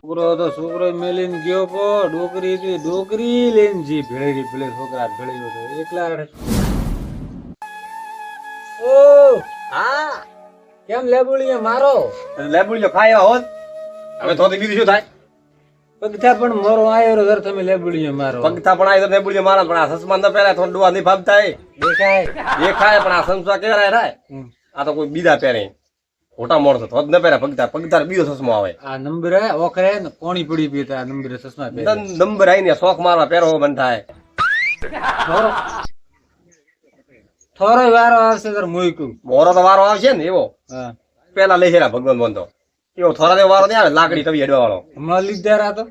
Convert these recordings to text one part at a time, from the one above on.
છોકરો હતો છોકરો મેલીને ગયો પો ડોકરી હતી ડોકરી લઈને જી ભેળી ભેળે છોકરા ભેળ્યો હતો એકલા રડે. ઓ હા કેમ લેબુડીએ મારો લેબુડીઓ ખાય હોત હવે તો બીજું શું થાય? પગથા પણ મારો આયો ઘર તમે લેબુડીએ મારો પગથા પણ આય તો લેબુડીઓ મારા પણ આ સસમાન ન પહેરાય થોડું ડોવા નહીં ભાવતા દેખાય પણ આ સંસા કેરાય થાય. આ તો કોઈ બીજા પહેરે ખોટા મોડતો તો ન પહેરે પગથા બીજો સસમો આવે. આ નંબર ઓખરે ને કોણી પડી પીતા આ નંબર સસમા પહેરે નંબર આઈને શોખ મારવા પહેરવો મન થાય. થોરો વારો આવશે તાર મોઈકું મોરો તો વારો આવશે ને એવો હા પેલા લઈ છે ભગવાન બોલતો એવો થોડા દેવો વારો નહીં આવે લાકડી કવી હેડવા વાળો હમણાં લીધા રા તો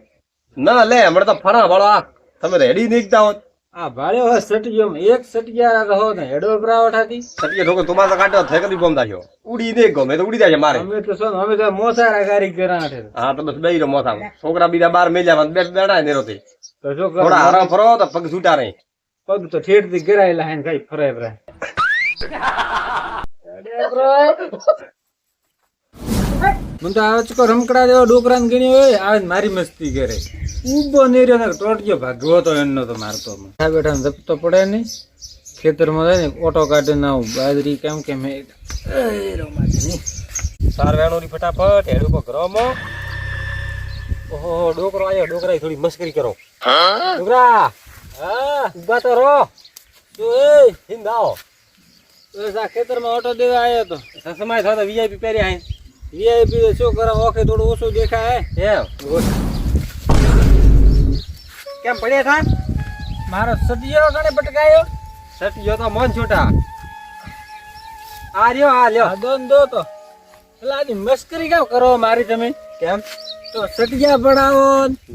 ના લે હમણાં તો ફરા વાળો આ તમે તો હેડી નીકળતા હોત. આ ભાડ્યો હોય સટજો એક સટગ્યા રહો ને હેડો પ્રાવઠાથી સટીએ ઠોકો તમારે તો કાઢ્યો થઈ કદી ગમતા છો ઉડી નહીં ગમે તો ઉડી જાય મારે. અમે તો શું અમે તો મોસારા ગારી કરા છે હા તો બસ બેહી રહ્યો મોથા છોકરા બીજા બાર મેલ્યા બેઠા ને રોતી તો શું થોડા હરા ફરો તો પગ છૂટા નહીં. પગ તો ઠેઠ થી ગરાયેલા હે કઈ ફરે ફરે મને તો આવે ચકો રમકડા જેવો ડોકરા ને ગણી હોય આવે મારી મસ્તી કરે ઉભો નહીં રહ્યો ને ટોટજો ભાગવો તો એનો તો મારતો બેઠા જપતો પડે નહીં ખેતરમાં જાય ને ઓટો કાઢી ના બાજરી કેમ કે મેં સાર વેણોની ફટાફટ હેડ ઉપર ગ્રામો. ઓહો ડોકરો આયો ડોકરાએ થોડી મસ્કરી કરો. ડોકરા હા ઉભા તો રહો તો એ હિંદાઓ બસ આ ખેતરમાં ઓટો દેવા આવ્યો તો સમય થતો વીઆઈપી પહેરી આઈ વીઆઈપી શું કરે ઓખે થોડું ઓછું દેખાય એમ કેમ પડ્યા થા મારો સદિયો ગણે પટકાયો સટિયો તો મન છોટા આ રહ્યો આ લ્યો આ દોન દો તો એટલે આની મસ્કરી કેમ કરો મારી તમે કેમ તો સટિયા પડાવો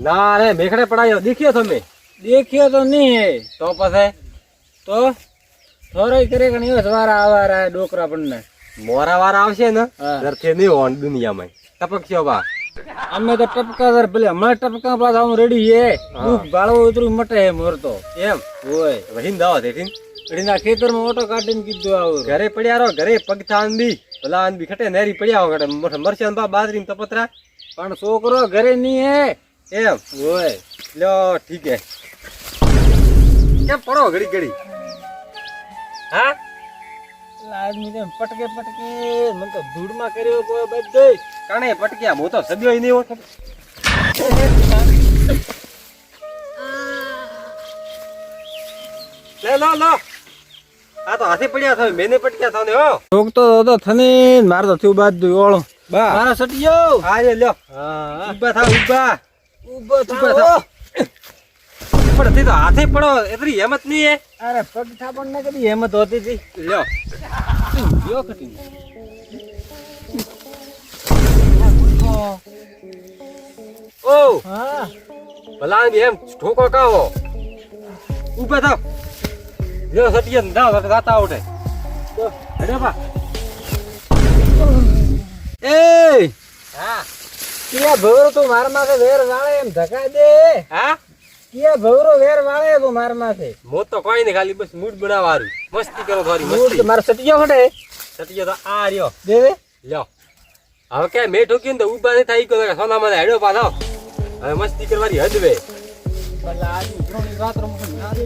ના રે મેખડે પડાયો દેખ્યો તમે દેખ્યો તો નહીં તો પછી તો થોડો કરે કે નહીં વારા આવારા ડોકરા પણ મોરા વાળા આવશે ને હા. ઘરથી નહીં હોન દુનિયામાં ટપકશો બા અમે તો ટપકા દર પેલે હમણાં ટપકા પાછા હું રેડી છે દુઃખ બાળવો ઉતરું મટે હે મોરતો એમ હોય વહીન દાવા દેખીન એના ખેતરમાં ઓટો કાઢીને કીધું આવું ઘરે પડ્યા રહો ઘરે પગથા આંબી ભલા આંબી ખટે નેરી પડ્યા હો ખટે મોટા મરચાં બા બાજરી તપતરા પણ છોકરો ઘરે નહીં હે એમ હોય લ્યો ઠીક હે કેમ પડો ઘડી ઘડી હા આદમી તેમ પટકે પટકે મને તો ધૂળમાં કર્યો કોઈ બધે કાણે પટક્યા હું તો સબ્યો નહીં ઓઠ લે લો લો આ તો હાથે પડ્યા થાય મેને પટક્યા થાવ ને હો ઠોકતો હતો થને માર તો થયું બાદ ઓળો બા મારો સટિયો આ લ્યો હા ઉભા થાવ ઉભા ઉભો ઉભા થાઓ થાવ પણ તે તો હાથે પડો એટલી હેમત નહીં હે અરે પગ થાપણ ના કદી હેમત હોતી હતી લ્યો યો કટી ઓ હા ભલા એમ ઠોકો કાવો ઉભા થાવ લ્યો સટિયન દાવ ગાતા ઉઠે તો અરે બા એ હા કિયા ભવરો તું માર માથે વેર વાળે એમ ધકા દે હા કિયા ભવરો વેર વાળે તું માર માથે મોત તો કોઈ નહીં ખાલી બસ મૂડ બનાવવાનું મસ્તી કરો થોડી મૂળ મસ્તી મારો સટિયો ખડે સટિયો તો આ રહ્યો દે દે લ્યો હવે કે મેં ઠોકીને તો ઉભા નહીં થાય ઈ કહો સોના મને હેડ્યો પાછો હવે મસ્તી કરવાની હદ વે ભલા આજી ઘણી રાત રમું ના દે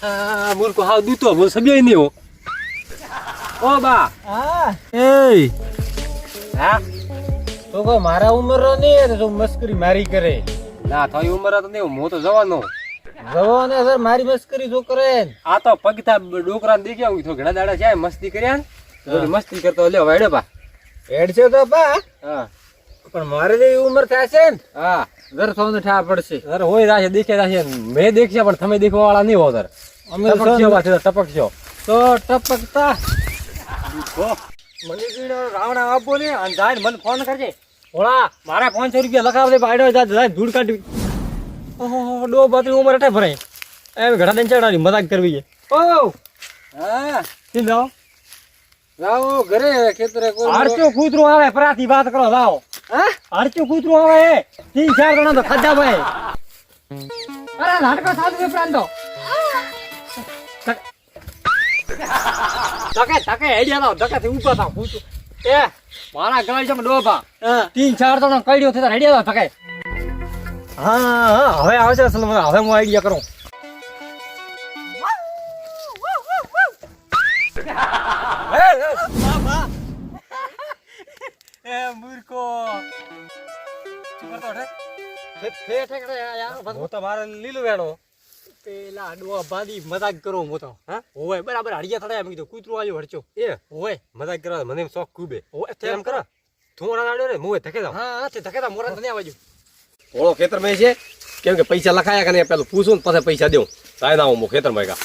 હા મૂર્ખો હાવ દૂતો બોલ સબ્યો નહીં હો ઓ બા હા એ હા તો કો મારા ઉંમર નો નહીં તો મસ્કરી મારી કરે ના થોડી ઉંમર તો નહીં હું તો જવાનો જવાને સર મારી મસ્કરી શું કરે આ તો પગથા ડોકરા દેખ્યા હું તો ઘણા દાડા છે મસ્તી કર્યા ને મસ્તી કરતો લ્યો હેડ્યો બા હેડ છે તો બા હા પણ મારે જેવી ઉંમર થશે ને હા ઘર થોને ઠા પડશે અરે હોય રાશે દેખે રાશે મેં દેખ્યા પણ તમે દેખવા વાળા નહીં હો તાર અમે ટપકશો બા ટપકશો તો ટપકતા મને કીધું રાવણા આપો ને અંધાર મને ફોન કરજે ઓળા મારા 500 રૂપિયા લખાવ દે બાયડો જા ધૂળ કાઢી ઓહો ડો બાતી ઉમર અટે ભરાય એમ ઘડા દઈને ચડાવી મજાક કરવી છે ઓ હા તી જાઓ લાવો ઘરે ખેતરે કોઈ આરચો કૂતરો આવે પરાથી વાત કરો લાવો હા આરચો કૂતરો આવે 3-4 જણા તો ખાધા ભાઈ અરે નાટકો સાધુ પ્રાંતો તકે તકે હેડિયા લાવ ધક્કાથી ઊભા થાવ કૂતરો એ મારા ગળા છે ડોબા 3-4 તો કઈડ્યો થતા રેડિયા થકાય. હા હવે આવે છે અસલ મજા. હવે હું આઈડિયા કરું. એ મૂર્ખો હું તો મારે લીલું વેણો પેલા ડોવા બાંધી મજાક કરો હું તો. હા હોય બરાબર હડિયા થડાય એમ કીધું કૂતરું આવ્યું હડચો એ હોય મજાક કરવા મને શોખ ખૂબે એમ કરો થોડા નાડ્યો ને મુએ ધકે જાવ. હા તે ધકે જા મોરા તને આવજો. ઓળો ખેતર માં છે કેમ કે પૈસા લખાયા કે નહીં પેલું પૂછું ને પછી પૈસા દેવું સાય ના હું ખેતર માં ગયા.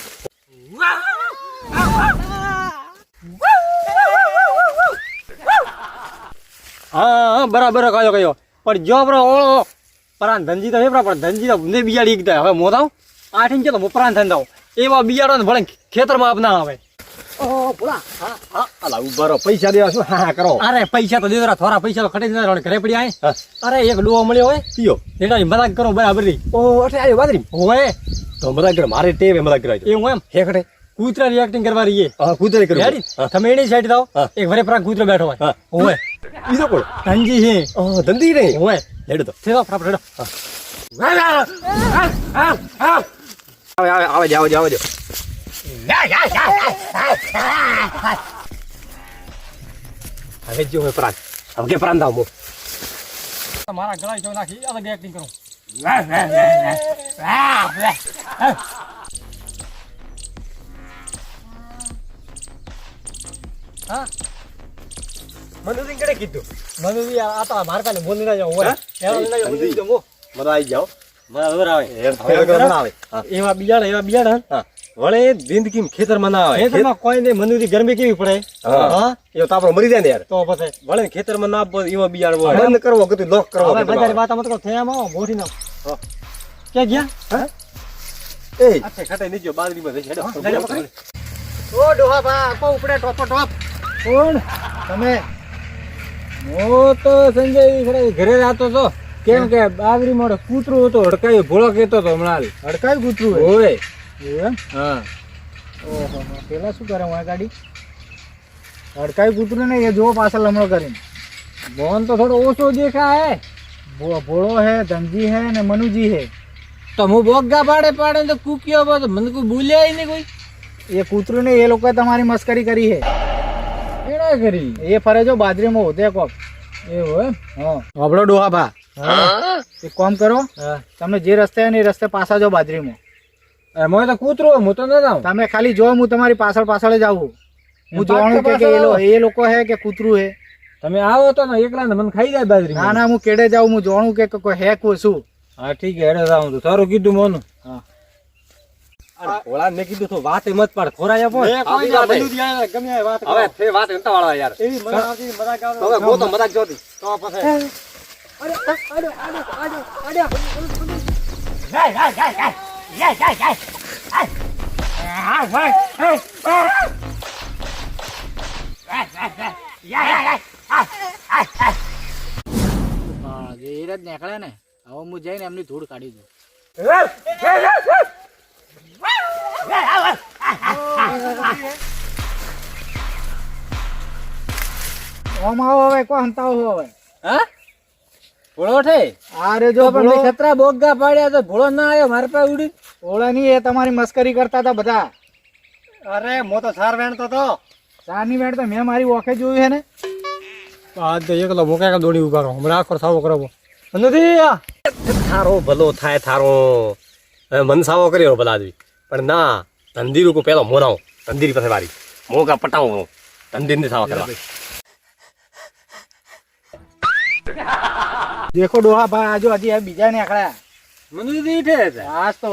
હા બરાબર કયો પણ જો આપણો ઓળો પરાન ધનજી તો હે પણ ધનજી તો ને બિયાડી એકદા હવે મોદાવ 8 ઇંચ તો મોપરાન ધંધાવ એવા બિયાડો ને ભલે ખેતરમાં આપ ના આવે. ઓહો ભલા હા હા અલા ઉભા રહો પૈસા દેવા શું હા કરો. અરે પૈસા તો દેરા થોડા પૈસા તો ખટે જ ઘરે પડી આય. અરે એક ડોવો મળ્યો હોય કયો એના મજાક કરો બરાબર ની. ઓહો એટલે આવ્યો બાદરી હોય તો મજાક કરે મારે ટેવ મજાક કરાય એવું એમ હેકડે કૂતરાની એક્ટિંગ કરવા રહીએ. હા કૂતરે કર્યું રેડી તમે એની સાઈડ જાઓ એક વરે પ્રાંગ કૂતરો બેઠો હોય હોય બીજો કોણ ધનજી છે ઓહ ધંધી નહીં હોય લેડો તો થેલો ફટાફટ રેડો. આવે આવે આવે જાવ જાવ જો હવે જો હે પ્રાણ હવે કે પ્રાણ દાવ મો મારા ગળા જો નાખી અલગ એક્ટિંગ કરું. હા મને કડે કીધું મને આ તો માર કાલે બોલી ના જાવ હોય મને આવી જાવ મને હવે આવે હવે આવે એવા બિયાડા હા વળે જિંદગી ખેતર માં ના આવે ખેતરમાં કોઈ નહીં મનુરી ગરમી કેવી પડે. હા એ તો આપણો મરી જાય ને યાર તો પછી વળે ખેતર માં ના એમાં બિયાર બંધ કરવો કે લોક કરવો હવે બજાર વાત મત થયામાં મોટી ના કે ગયા એ અચ્છા ખટે નીચે બાજરી માં હેડો ઓ ડોહા બા કો ઉપડે ટોપ ટોપ કોણ તમે? હું તો સંજય ઘરે રાતો તો કેમ કે બાબરી મોડે કૂતરું હતું હડકાયું ભોળો કેતો હતો હમણાં હડકાયું કૂતરું હોય એમ હા ઓહો પેલા શું કરે હું ગાડી હડકાયું કૂતરું ને એ જો પાછળ લમણો કરીને મોહન તો થોડો ઓછો દેખાય ભોળો હે ધનજી હે ને મનુજી હે તો હું બોગા પાડે તો કૂક્યો બધો મને કોઈ બોલ્યા નહીં કોઈ. એ કૂતરું ને એ લોકોએ તમારી મસ્કરી કરી હે એના કરી એ ફરે જો બાજરીમાં હોતે કોક એવું એમ હા હબળો ડોહા ભા એક કામ કરો હા તમે જે રસ્તે ને એ રસ્તે પાછા જાઓ બાજરીમાં. એમાં તો કૂતરો હું તો ના જાઉં. તમે ખાલી જો હું તમારી પાછળ જ આવું હું જોવાનું કે એ લોકો હે કે કૂતરું હે. તમે આવો તો ને એકલા ને મને ખાઈ જાય બાજરી. ના ના હું કેડે જાઉં હું જોવાનું કે કોઈ હે કોઈ શું. હા ઠીક હે હેડે જાઉં તો તારું કીધું મોનું. હા ભોળા મેં કીધું તો વાત મત પાડ ખોરાયા પણ ગમે વાત હવે ફે વાત અંતા વાળા યાર એવી મજા આવતી મજાક આવે હવે ગો તો મજાક જોતી તો પછી નીકળે ને હવે હું જઈને એમની ધૂળ કાઢી દઉં. ઓમ આવો હવે કો હંતાવો હવે હા ભોળો છે અરે જો પણ મેં ખતરા બોગા પાડ્યા તો ભોળો ના આવ્યો મારા પાસે ઉડી. ઓળા ની એ તમારી મસ્કરી કરતા હતા બધા. અરે મો તો સાર વેણતો તો સારની વેણ તો મેં મારી ઓખે જોયું છે ને. આ તો એકલો મોકે દોડી ઉગારો હમણાં આખો સાવો કરવો નથી. થારો ભલો થાય થારો હવે મન સાવો કર્યો ભલા આદમી પણ ના તંદીર કો પેલો મોનાઓ તંદીર પાસે વારી મોકા પટાવો તંદીર ને સાવા કરવા. દેખો ડોહા ભાઈ આજો હજી બીજા ને આકડા મનુજી ઠે આજ તો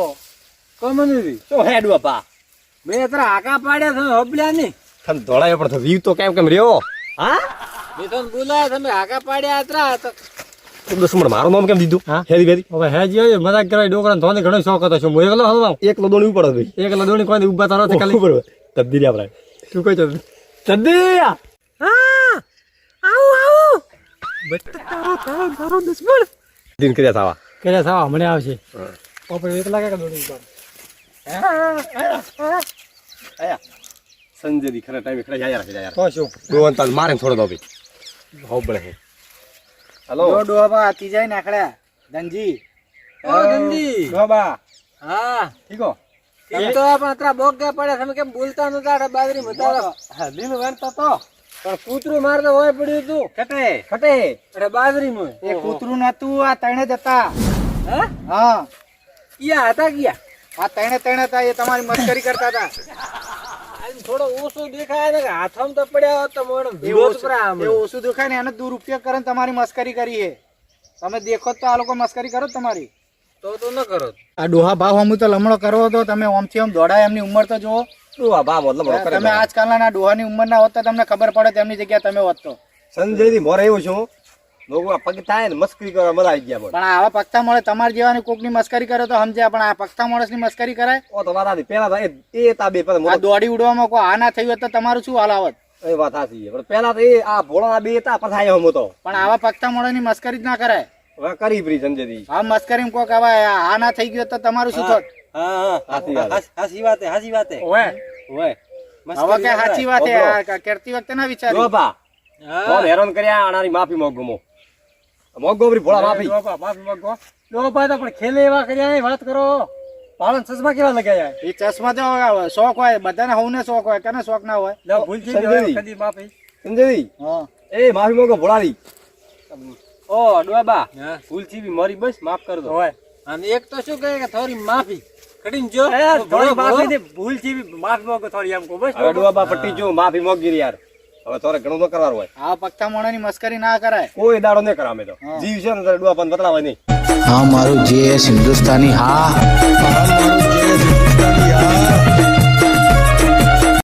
કો મનુજી શું હેડ બાપા મેં તારા આકા પાડ્યા તમે હબલ્યા નહીં. તમે દોડાયો પણ તો વીવ તો કેમ રહ્યો હા મેં તો બોલાયા તમે આકા પાડ્યા હતા તો દુશ્મન મારું નામ કેમ દીધું હા? હેરી બેરી હવે હે જે મજાક કરાય ડોકરા ને ધોને ઘણો શોખ હતો છું હું એકલો હલવાઉં એકલો દોડી ઉપર ભાઈ એકલો દોડી કોઈ ઉભા તારો છે ખાલી બરોબર તબદીરી આપણે તું કઈ ચાલ તદ્દી હા આવો આવો બટ્ટા તારો દુશ્મન દિન કર્યા થાવા કર્યા સાવા મને આવશે આપણે એકલા કે દોડી ઉપર આયા સંજય દી ખરા ટાઈમે ખરા જાય યાર તો શું ડોન તાલ મારે થોડો દો ભાઈ હોબ બળે હે હેલો ડોબા આતી જાય નાખડ્યા ધનજી ઓ ગંદી ડોબા હા ઠીકો તમે તો પણ અત્રા બોગ ગયા પડ્યા તમે કેમ બોલતા નતા આ બાજરી મતાવા હા દિન વાંચતો તો પણ કૂતરું મારતો હોય પડ્યું તું કટે ખટે એટલે બાજરીનું એ કૂતરું નતું આ તણે જ હતા હા હા ક્યાં હતા ક્યાં આ તણે હતા એ તમારી મસ્કરી કરતા હતા થોડો ઓછો દેખાય ને હાથમાં તો પડ્યા હોત તો મોડો એ વિરોધ પર આમ. ઓછું દુખાય ને એનો દુરુપયોગ કરીને તમારી મસ્કરી કરી છે તમે દેખો તો આ લોકો મસ્કરી કરો તમારી તો ન કરો આ ડોહા ભાવ હમું તો લમણો કરવો તો તમે ઓમથી ઓમ દોડાય એમની ઉંમર તો જુઓ ડોહા બા મતલબ કરે તમે આજકાલના ડોહાની ઉંમરના હોત તો તમને ખબર પડે તેમની જગ્યાએ તમે હોત તો સંજય દી મોરે એવું છું લોકો આ પગ થાય ને મસ્કરી કરવા મજા આવી ગયા બોલ પણ આવા પગતા મળે તમારી જેવાની કોકની મસ્કરી કરે તો સમજ્યા પણ આ પગતા માણસની મસ્કરી કરાય ઓ તો વાત હતી પેલા તો એ તા બે આ દોડી ઉડવામાં કોઈ આ ના થયું હોત તો તમારું શું હાલ આવત એ વાત સાચી છે પણ પેલા તો એ આ ભોળા બે હતા પછી આયો હું તો પણ આવા પગતા મળવાની મસ્કરી જ ના કરાય હવે કરી ફરી સંજય દી આ મસ્કરી કોક આવા આ ના થઈ ગયો તો તમારું શું થોત સાચી વાત હાસી વાત ઓવે ઓય હવે કે સાચી વાત છે આ કરતી વખતે ના વિચાર્યું ડોબા કોણ હેરાન કર્યા આનારી માફી મોગો મોગો ભરી ભોળા માફી માફી માંગો ડોબા તો પણ ખેલે એવા કર્યા એ વાત કરો પાલન ચશ્મા કેવા લગાયા એ ચશ્મા તો શોખ હોય બધાને હવને શોખ હોય કેને શોખ ના હોય લે ભૂલ થઈ સંજય દી. ગઈ કદી માફી સંજય દી હા એ માફી મોગો ભોળાની ઓ ડોબા ભૂલથી બી મારી બસ માફ કર દો હોય અને એક તો શું કહે કે થોડી માફી કરીને જો થોડી માફી દે ભૂલ થી માફી માંગો થોડી એમ કો બસ હવે ડોબા પટ્ટી જો માફી મોગી યાર હવે તારે ઘણું ન કરવાનું હોય આવા પગતા મળવાની મસ્કરી ના કરાય કોઈ દાડો નહીં કરા અમે તો જીવ છે ને તારે ડોબા પણ બતલાવાય નહીં हाँ मारो जेएस हिंदुस्तानी हाँ